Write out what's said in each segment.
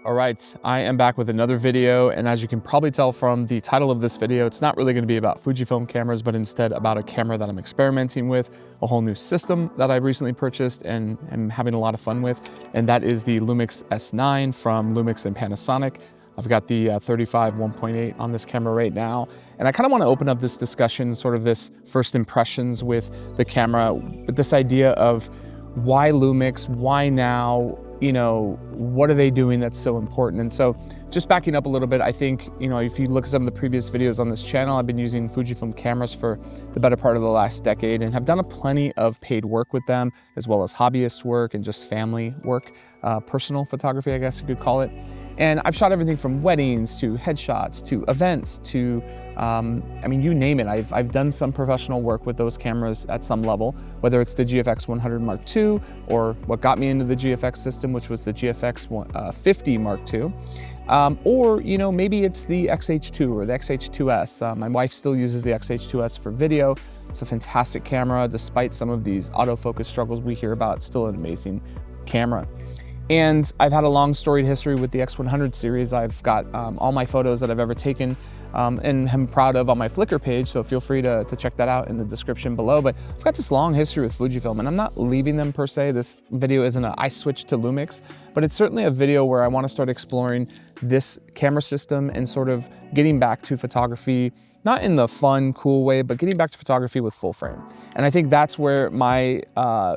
All right, I am back with another video, and as you can probably tell from the title of this video, it's not really going to be about Fujifilm cameras, but instead about a camera that I'm experimenting with, a whole new system that I recently purchased and am having a lot of fun with, and that is the LUMIX S9 from Lumix and Panasonic. I've got the 35 1.8 on this camera right now, and I kind of want to open up this discussion, sort of this first impressions with the camera, with this idea of why Lumix, why now? You know, what are they doing that's so important? And so just backing up a little bit, I think, you know, if you look at some of the previous videos on this channel, I've been using Fujifilm cameras for the better part of the last decade and have done plenty of paid work with them, as well as hobbyist work and just family work, personal photography, I guess you could call it. And I've shot everything from weddings to headshots to events to, I mean, you name it. I've done some professional work with those cameras at some level, whether it's the GFX 100 Mark II or what got me into the GFX system, which was the GFX 50 Mark II. Or, you know, maybe it's the XH2 or the XH2S. My wife still uses the XH2S for video. It's a fantastic camera. Despite some of these autofocus struggles we hear about, it's still an amazing camera. And I've had a long storied history with the X100 series. I've got all my photos that I've ever taken and I'm proud of on my Flickr page, so feel free to check that out in the description below. But I've got this long history with Fujifilm, and I'm not leaving them per se. This video isn't I switched to Lumix, but it's certainly a video where I want to start exploring this camera system and sort of getting back to photography, not in the fun, cool way, but getting back to photography with full frame. And I think that's where my,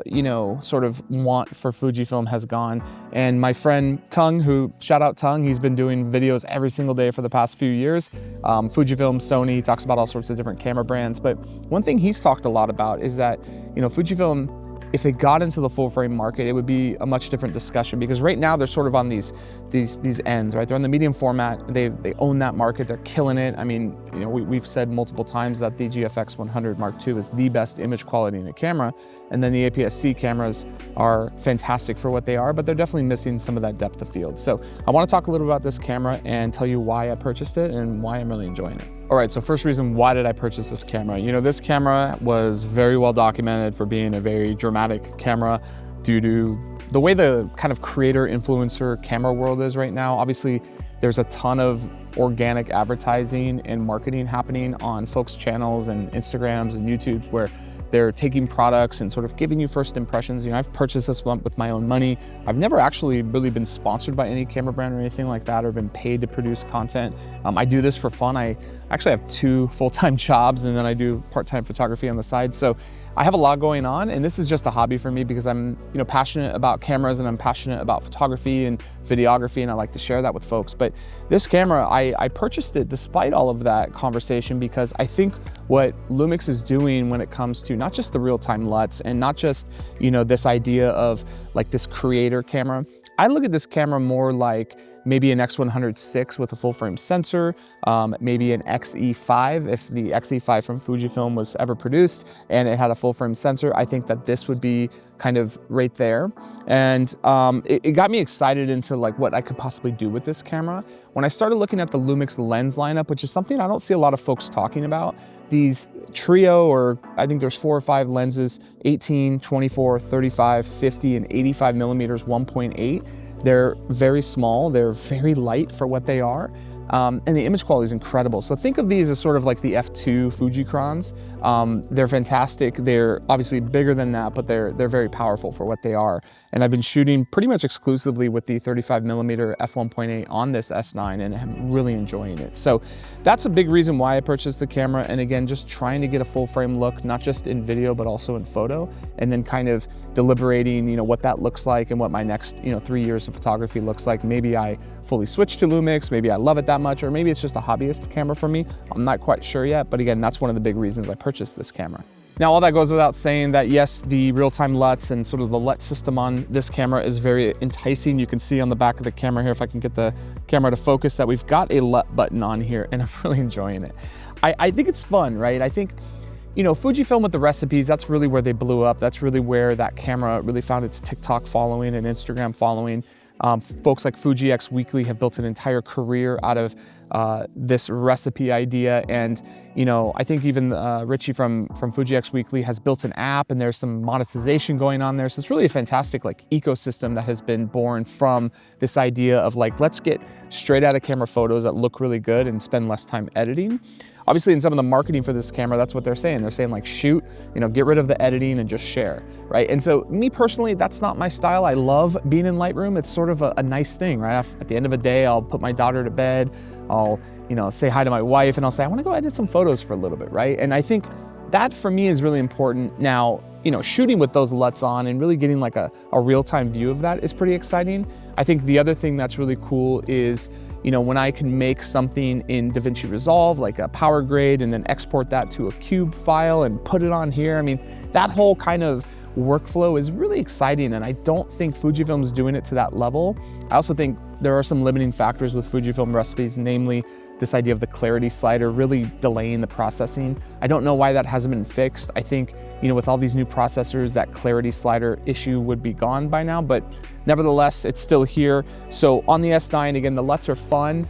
you know, sort of want for Fujifilm has gone. And my friend Tung, who, shout out Tung, he's been doing videos every single day for the past few years. Fujifilm, Sony, he talks about all sorts of different camera brands. But one thing he's talked a lot about is that, you know, Fujifilm, if they got into the full frame market, it would be a much different discussion, because right now they're sort of on these ends, right? They're on the medium format. They own that market. They're killing it. I mean, you know, we've said multiple times that the GFX 100 Mark II is the best image quality in a camera, and then the APS-C cameras are fantastic for what they are, but they're definitely missing some of that depth of field. So I want to talk a little about this camera and tell you why I purchased it and why I'm really enjoying it. All right, so first reason, why did I purchase this camera? You know, this camera was very well documented for being a very dramatic camera due to the way the kind of creator influencer camera world is right now. Obviously, there's a ton of organic advertising and marketing happening on folks' channels and Instagrams and YouTubes where they're taking products and sort of giving you first impressions. You know, I've purchased this one with my own money. I've never actually really been sponsored by any camera brand or anything like that, or been paid to produce content. I do this for fun. I actually have 2 full-time jobs, and then I do part-time photography on the side. So I have a lot going on, and this is just a hobby for me because I'm, you know, passionate about cameras and I'm passionate about photography and videography, and I like to share that with folks. But this camera, I purchased it despite all of that conversation, because I think what Lumix is doing when it comes to not just the real-time LUTs and not just, you know, this idea of like this creator camera. I look at this camera more like maybe an X100 with a full frame sensor, maybe an XE5 if the XE5 from Fujifilm was ever produced and it had a full frame sensor. I think that this would be kind of right there. And it got me excited into like what I could possibly do with this camera. When I started looking at the Lumix lens lineup, which is something I don't see a lot of folks talking about, these trio, or I think there's 4 or 5 lenses, 18, 24, 35, 50, and 85 millimeters 1.8. They're very small, they're very light for what they are, and the image quality is incredible. So think of these as sort of like the F2 Fujicrons. They're fantastic. They're obviously bigger than that, but they're very powerful for what they are. And I've been shooting pretty much exclusively with the 35 millimeter f1.8 on this S9, and I'm really enjoying it. So that's a big reason why I purchased the camera. And again, just trying to get a full frame look, not just in video, but also in photo, and then kind of deliberating, you know, what that looks like and what my next, you know, 3 years of photography looks like. Maybe I fully switch to Lumix, maybe I love it that much, or maybe it's just a hobbyist camera for me. I'm not quite sure yet, but again, that's one of the big reasons I purchased this camera. Now, all that goes without saying that yes, the real-time LUTs and sort of the LUT system on this camera is very enticing. You can see on the back of the camera here, if I can get the camera to focus, that we've got a LUT button on here, and I'm really enjoying it. I think it's fun, right? I think, you know, Fujifilm with the recipes, that's really where they blew up. That's really where that camera really found its TikTok following and Instagram following. Folks like FUJIXWEEKLY have built an entire career out of this recipe idea. And, you know, I think even Richie from FUJIXWEEKLY has built an app, and there's some monetization going on there. So it's really a fantastic like ecosystem that has been born from this idea of like, let's get straight out of camera photos that look really good and spend less time editing. Obviously, in some of the marketing for this camera, that's what they're saying. They're saying like, shoot, you know, get rid of the editing and just share, right? And so me personally, that's not my style. I love being in Lightroom. It's sort of a nice thing, right? At the end of the day, I'll put my daughter to bed. I'll, you know, say hi to my wife, and I'll say, I want to go edit some photos for a little bit, right? And I think that for me is really important. Now, you know, shooting with those LUTs on and really getting like a real-time view of that is pretty exciting. I think the other thing that's really cool is, you know, when I can make something in DaVinci Resolve, like a power grade, and then export that to a cube file and put it on here. I mean, that whole kind of workflow is really exciting, and I don't think Fujifilm's doing it to that level. I also think there are some limiting factors with Fujifilm recipes, namely this idea of the clarity slider really delaying the processing. I don't know why that hasn't been fixed. I think, you know, with all these new processors, that clarity slider issue would be gone by now, but nevertheless, it's still here. So on the S9, again, the LUTs are fun.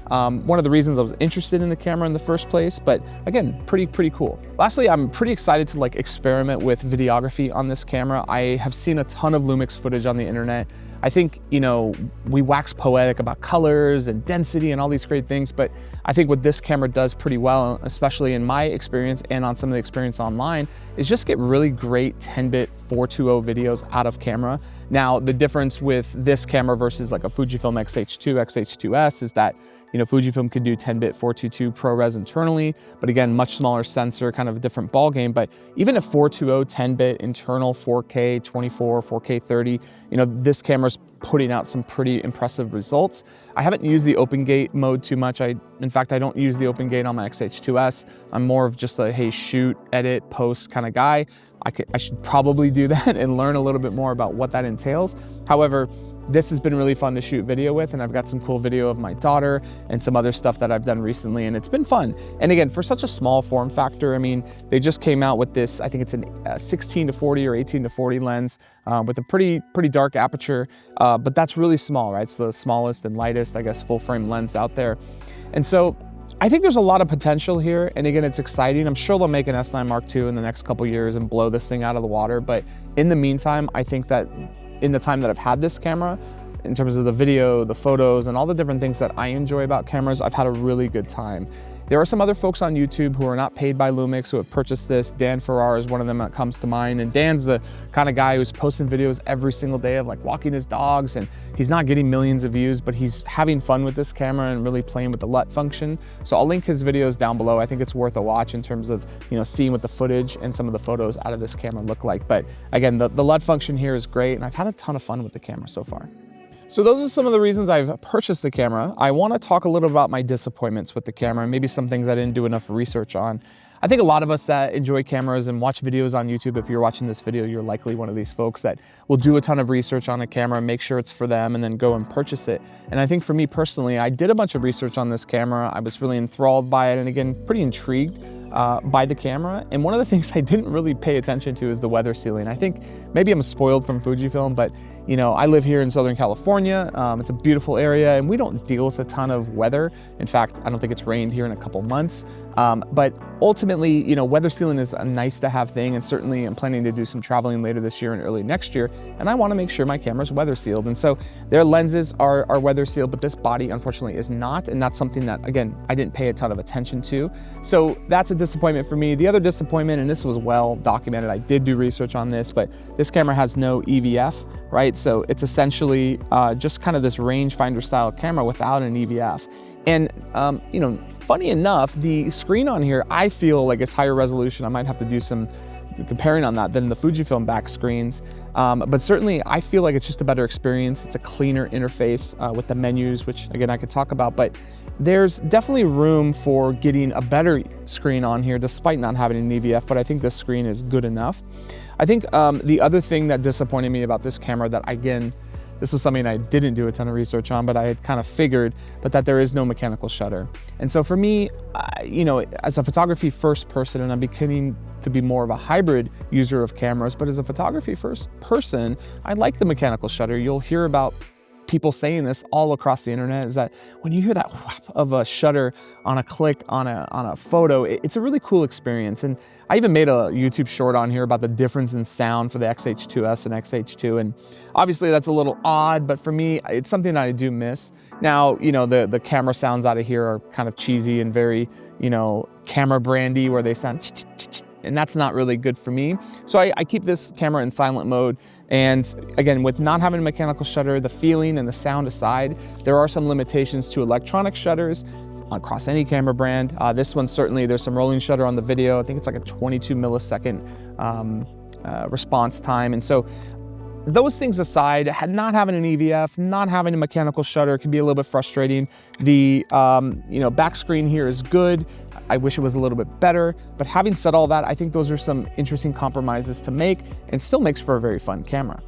One of the reasons I was interested in the camera in the first place, but again, pretty cool. Lastly, I'm pretty excited to like experiment with videography on this camera. I have seen a ton of Lumix footage on the internet. I think, you know, we wax poetic about colors and density and all these great things, but I think what this camera does pretty well, especially in my experience and on some of the experience online, is just get really great 10-bit 420 videos out of camera. Now, the difference with this camera versus like a Fujifilm X-H2, X-H2S is that, you know, Fujifilm can do 10-bit 422 ProRes internally, but again, much smaller sensor, kind of a different ball game. But even a 420 10-bit internal 4K 24, 4K 30, you know, this camera's putting out some pretty impressive results. I haven't used the open gate mode too much. In fact, I don't use the open gate on my X-H2S. I'm more of just a, hey, shoot, edit, post kind of guy. I should probably do that and learn a little bit more about what that entails. However, this has been really fun to shoot video with, and I've got some cool video of my daughter and some other stuff that I've done recently, and it's been fun. And again, for such a small form factor, I mean, they just came out with this, I think it's a 16 to 40 or 18 to 40 lens with a pretty dark aperture, but that's really small, right? It's the smallest and lightest, I guess, full frame lens out there. And so I think there's a lot of potential here, and again, it's exciting. I'm sure they'll make an S9 Mark II in the next couple years and blow this thing out of the water, but in the meantime, I think that in the time that I've had this camera, in terms of the video, the photos, and all the different things that I enjoy about cameras, I've had a really good time. There are some other folks on YouTube who are not paid by Lumix who have purchased this. Dan FARRAR is one of them that comes to mind. And Dan's the kind of guy who's posting videos every single day of like walking his dogs, and he's not getting millions of views, but he's having fun with this camera and really playing with the LUT function. So I'll link his videos down below. I think it's worth a watch in terms of, you know, seeing what the footage and some of the photos out of this camera look like. But again, the LUT function here is great, and I've had a ton of fun with the camera so far. So those are some of the reasons I've purchased the camera. I want to talk a little about my disappointments with the camera and maybe some things I didn't do enough research on. I think a lot of us that enjoy cameras and watch videos on YouTube, if you're watching this video, you're likely one of these folks that will do a ton of research on a camera, make sure it's for them, and then go and purchase it. And I think for me personally, I did a bunch of research on this camera. I was really enthralled by it, and again, pretty intrigued by the camera. And one of the things I didn't really pay attention to is the weather sealing. I think maybe I'm spoiled from Fujifilm, but you know, I live here in Southern California. It's a beautiful area, and we don't deal with a ton of weather. In fact, I don't think it's rained here in a couple months. But ultimately, you know, weather sealing is a nice to have thing, and certainly I'm planning to do some traveling later this year and early next year, and I want to make sure my camera's weather sealed. And so their lenses are weather sealed, but this body unfortunately is not, and that's something that, again, I didn't pay a ton of attention to. So that's a disappointment for me. The other disappointment, and this was well documented, I did do research on this, but this camera has no EVF, right? So it's essentially just kind of this rangefinder style camera without an EVF. And, you know, funny enough, the screen on here, I feel like it's higher resolution. I might have to do some comparing on that than the Fujifilm back screens. But certainly I feel like it's just a better experience. It's a cleaner interface with the menus, which again, I could talk about, but there's definitely room for getting a better screen on here despite not having an EVF, but I think this screen is good enough. I think the other thing that disappointed me about this camera that, again, this was something I didn't do a ton of research on, but I had kind of figured, but that there is no mechanical shutter. And so for me, you know, as a photography first person, and I'm beginning to be more of a hybrid user of cameras, but as a photography first person, I like the mechanical shutter. You'll hear about people saying this all across the internet, is that when you hear that whap of a shutter on a click on a photo, it's a really cool experience. And I even made a YouTube short on here about the difference in sound for the XH2S and XH2. And obviously that's a little odd, but for me, it's something that I do miss. Now, you know, the camera sounds out of here are kind of cheesy and very, you know, camera brandy, where they sound and that's not really good for me. So I keep this camera in silent mode. And again, with not having a mechanical shutter, the feeling and the sound aside, there are some limitations to electronic shutters across any camera brand. This one, certainly, there's some rolling shutter on the video. I think it's like a 22 millisecond response time. And so those things aside, not having an EVF, not having a mechanical shutter can be a little bit frustrating. The you know, back screen here is good. I wish it was a little bit better, but having said all that, I think those are some interesting compromises to make and still makes for a very fun camera.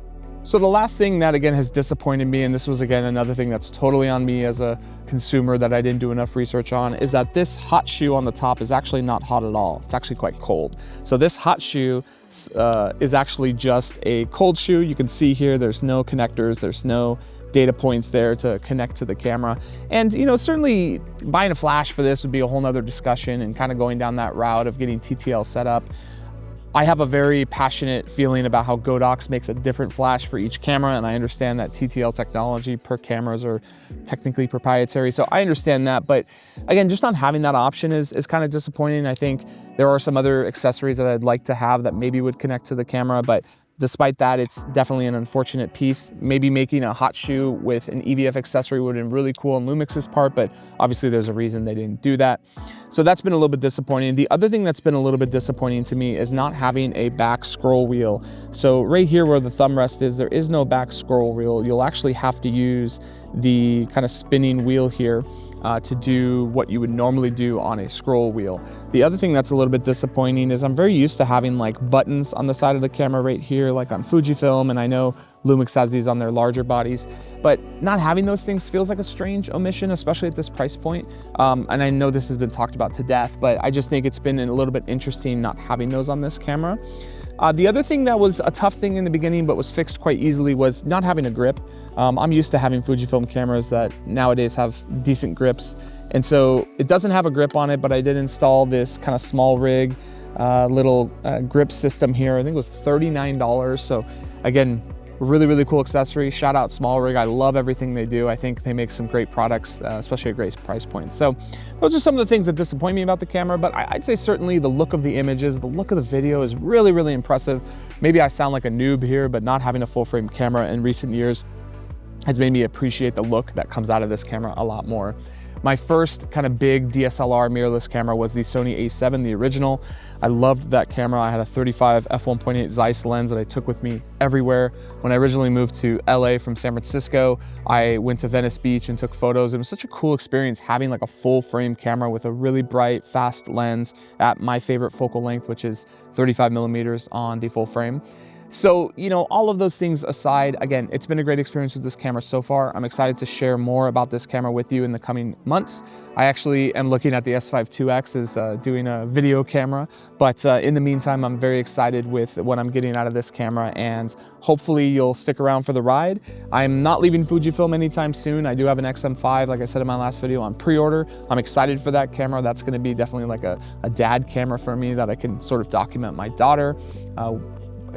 So the last thing that again has disappointed me, and this was again another thing that's totally on me as a consumer that I didn't do enough research on, is that this hot shoe on the top is actually not hot at all. It's actually quite cold. So this hot shoe is actually just a cold shoe. You can see here there's no connectors, there's no data points there to connect to the camera. And you know, certainly buying a flash for this would be a whole nother discussion and kind of going down that route of getting TTL set up. I have a very passionate feeling about how Godox makes a different flash for each camera, and I understand that TTL technology per cameras are technically proprietary, so I understand that. But again, just not having that option is kind of disappointing. I think there are some other accessories that I'd like to have that maybe would connect to the camera, but despite that, it's definitely an unfortunate piece. Maybe making a hot shoe with an EVF accessory would have been really cool on Lumix's part, but obviously there's a reason they didn't do that. So that's been a little bit disappointing. The other thing that's been a little bit disappointing to me is not having a back scroll wheel. So right here where the thumb rest is, there is no back scroll wheel. You'll actually have to use the kind of spinning wheel here to do what you would normally do on a scroll wheel. The other thing that's a little bit disappointing is I'm very used to having like buttons on the side of the camera right here, like on Fujifilm, and I know Lumix has these on their larger bodies, but not having those things feels like a strange omission, especially at this price point. And I know this has been talked about to death, but I just think it's been a little bit interesting not having those on this camera. The other thing that was a tough thing in the beginning but was fixed quite easily was not having a grip. I'm used to having Fujifilm cameras that nowadays have decent grips, and so it doesn't have a grip on it, but I did install this kind of small rig little grip system here. I think it was $39. So again, really, really cool accessory. Shout out Small Rig. I love everything they do. I think they make some great products, especially at great price points. So those are some of the things that disappoint me about the camera, but I'd say certainly the look of the images, the look of the video is really, really impressive. Maybe I sound like a noob here, but not having a full frame camera in recent years has made me appreciate the look that comes out of this camera a lot more. My first kind of big DSLR mirrorless camera was the Sony A7, the original. I loved that camera. I had a 35 f1.8 Zeiss lens that I took with me everywhere. When I originally moved to LA from San Francisco, I went to Venice Beach and took photos. It was such a cool experience having like a full frame camera with a really bright, fast lens at my favorite focal length, which is 35 millimeters on the full frame. So, you know, all of those things aside, again, it's been a great experience with this camera so far. I'm excited to share more about this camera with you in the coming months. I actually am looking at the S5 IIX as doing a video camera, but in the meantime, I'm very excited with what I'm getting out of this camera, and hopefully you'll stick around for the ride. I'm not leaving Fujifilm anytime soon. I do have an XM5, like I said in my last video, on pre-order. I'm excited for that camera. That's gonna be definitely like a dad camera for me that I can sort of document my daughter.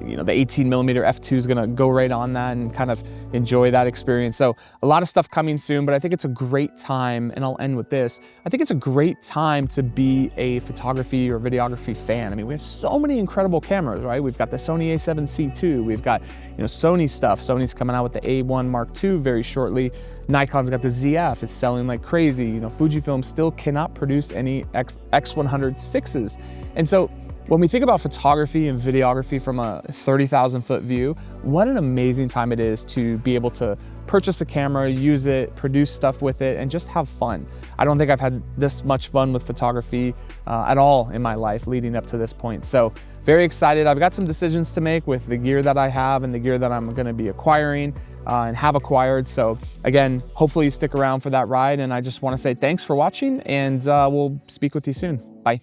You know, the 18mm f2 is gonna go right on that and kind of enjoy that experience. So a lot of stuff coming soon, but I think it's a great time, and I'll end with this. I think it's a great time to be a photography or videography fan. I mean, we have so many incredible cameras, right? We've got the Sony A7C II, we've got, you know, Sony stuff. Sony's coming out with the A1 Mark II very shortly. Nikon's got the ZF, it's selling like crazy. You know, Fujifilm still cannot produce any X100VIs. And so when we think about photography and videography from a 30,000 foot view, what an amazing time it is to be able to purchase a camera, use it, produce stuff with it, and just have fun. I don't think I've had this much fun with photography at all in my life leading up to this point. So very excited. I've got some decisions to make with the gear that I have and the gear that I'm gonna be acquiring and have acquired. So again, hopefully you stick around for that ride, and I just wanna say thanks for watching, and we'll speak with you soon. Bye.